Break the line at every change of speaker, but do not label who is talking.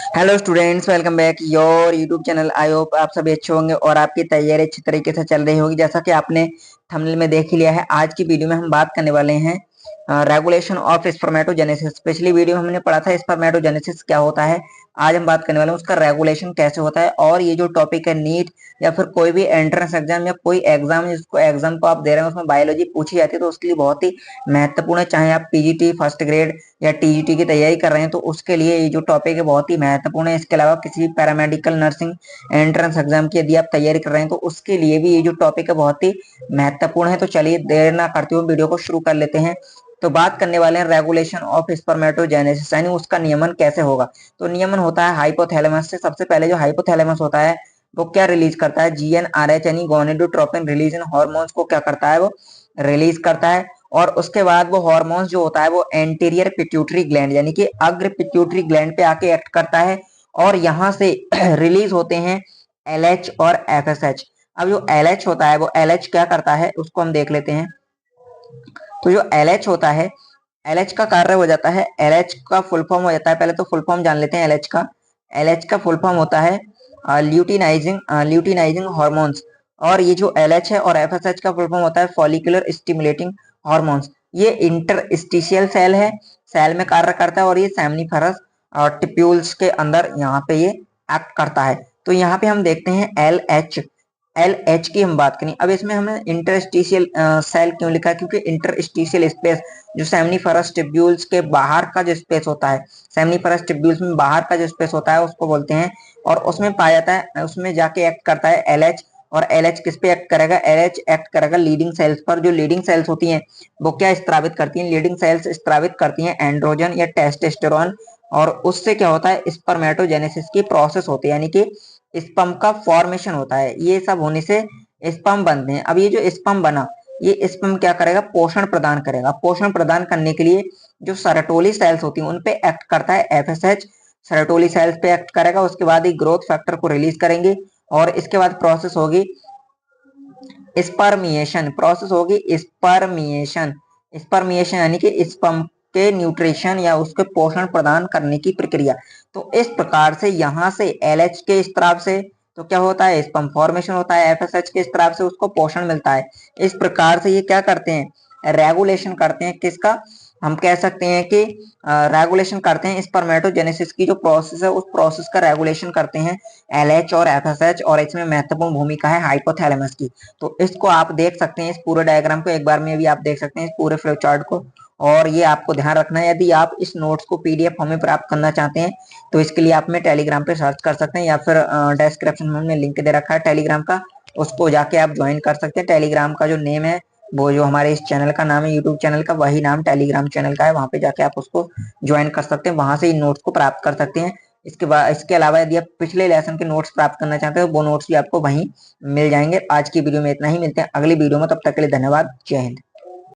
Hello students, welcome back your YouTube channel. I hope आप सभी अच्छे होंगे और आपकी तैयारी अच्छी तरीके से चल रही होगी। जैसा कि आपने थंबनेल में देख ही लिया है, आज की वीडियो में हम बात करने वाले हैं रेगुलेशन ऑफ स्पर्मेटोजेनेसिस। पिछली वीडियो में हमने पढ़ा था स्पर्मेटोजेनेसिस क्या होता है। आज हम बात करने वाले हैं उसका रेगुलेशन कैसे होता है। और ये जो टॉपिक है नीट या फिर कोई भी एंट्रेंस एग्जाम या कोई एग्जाम जिसको एग्जाम को आप दे रहे हैं उसमें बायोलॉजी पूछी जाती है, तो उसके लिए बहुत ही महत्वपूर्ण है। चाहे आप पीजीटी फर्स्ट ग्रेड या टीजीटी की तैयारी कर रहे हैं तो उसके लिए ये जो टॉपिक है बहुत ही महत्वपूर्ण है। इसके अलावा किसी भी पैरामेडिकल नर्सिंग एंट्रेंस एग्जाम की यदि आप तैयारी कर रहे हैं तो उसके लिए भी ये जो टॉपिक है बहुत ही महत्वपूर्ण है। तो चलिए देर ना करते हुए वीडियो को शुरू कर लेते हैं। तो बात करने वाले हैं रेगुलेशन ऑफ स्पर्मेटोजेनेसिस, यानी उसका नियमन कैसे होगा। तो नियमन होता है हाइपोथैलेमस से। सबसे पहले जो हाइपोथैलेमस होता है वो क्या रिलीज करता है, जीएनआरएच यानी गोनेडोट्रोपिन रिलीजन हार्मोन्स को क्या करता है, वो रिलीज करता है। और उसके बाद वो हार्मोन्स जो होता है वो एंटीरियर पिट्यूटरी ग्लैंड यानी कि अग्र पिट्यूटरी ग्लैंड पे आके एक्ट करता है और यहाँ से रिलीज होते हैं एलएच और एफएसएच। अब जो एलएच होता है वो एलएच क्या करता है उसको हम देख लेते हैं। तो जो एलएच होता है, एलएच का कार्य हो जाता है, एलएच का फुल फॉर्म हो जाता है, पहले तो फुल फॉर्म जान लेते हैं एलएच का। एलएच का फुल फॉर्म होता है ल्यूटिनाइजिंग हार्मोन्स। और ये जो एलएच है और एफएसएच का फुल फॉर्म होता है फॉलिकुलर स्टिमुलेटिंग हार्मोन्स। ये इंटरस्टिशियल सेल है, सेल में कार्य करता है और ये सेमनीफेरस और टिप्यूल्स के अंदर यहाँ पे ये एक्ट करता है। तो यहाँ पे हम देखते हैं एल एच की हम बात करें। अब इसमें हमने इंटरस्टिशियल सेल क्यों लिखा है, क्योंकि इंटरस्टिशियल स्पेस जो सेमनीफेरस टिब्यूल्स के बाहर का जो स्पेस होता है, सेमनीफेरस टिब्यूल्स में बाहर का जो स्पेस होता है उसको बोलते हैं। और उसमें पाया जाता है, उसमें जाके एक्ट करता है एलएच। और एलएच किस पे एक्ट करेगा, एलएच एक्ट करेगा लीडिंग सेल्स पर। जो लीडिंग सेल्स होती हैं वो क्या स्त्रावित करती हैं, लीडिंग सेल्स स्त्रावित करती हैं एंड्रोजन या टेस्टोस्टेरोन। और उससे क्या होता है, स्पर्मेटोजेनेसिस की प्रोसेस होती है, यानी कि स्पर्म का फॉर्मेशन होता है। ये सब होने से स्पर्म बनते हैं। अब ये जो स्पर्म बना, ये स्पर्म क्या करेगा, पोषण प्रदान करेगा। पोषण प्रदान करने के लिए जो सरटोली सेल्स होती हैं उन पे एक्ट करता है एफएसएच। सरटोली सेल्स पे एक्ट करेगा, उसके बाद ही ग्रोथ फैक्टर को रिलीज करेंगे और इसके बाद प्रोसेस होगी स्पर्मिएशन। प्रोसेस होगी स्पर्मिएशन। स्पर्मिएशन यानी कि स्पर्म के न्यूट्रिशन या उसके पोषण प्रदान करने की प्रक्रिया। तो इस प्रकार से यहाँ से एलएच के स्त्राव से तो क्या होता है, स्पर्म फॉर्मेशन होता है, एफएसएच के स्त्राव से उसको पोषण मिलता है। इस प्रकार से ये क्या करते हैं, रेगुलेशन करते हैं किसका, हम कह सकते हैं कि रेगुलेशन करते हैं स्पर्मेटोजेनेसिस की जो प्रोसेस है उस प्रोसेस का रेगुलेशन करते हैं एलएच और एफएसएच। और इसमें महत्वपूर्ण भूमिका है हाइपोथैलेमस की। तो इसको आप देख सकते हैं, इस पूरे डायग्राम को एक बार में भी आप देख सकते हैं, इस पूरे फ्लो चार्ट को। और ये आपको ध्यान रखना है, यदि आप इस नोट्स को पीडीएफ फॉर्म में प्राप्त करना चाहते हैं तो इसके लिए आप में टेलीग्राम पे सर्च कर सकते हैं या फिर डिस्क्रिप्शन में हमने लिंक दे रखा है टेलीग्राम का, उसको जाके आप ज्वाइन कर सकते हैं। टेलीग्राम का जो नेम है वो जो हमारे इस चैनल का नाम है, यूट्यूब चैनल का, वही नाम टेलीग्राम चैनल का है। वहां पे जाके आप उसको ज्वाइन कर सकते हैं, वहां से इन नोट्स को प्राप्त कर सकते हैं। इसके बाद इसके अलावा यदि आप पिछले लेसन के नोट्स प्राप्त करना चाहते हो वो नोट्स भी आपको वहीं मिल जाएंगे। आज की वीडियो में इतना ही, मिलते हैं अगली वीडियो में, तब तक के लिए धन्यवाद, जय हिंद।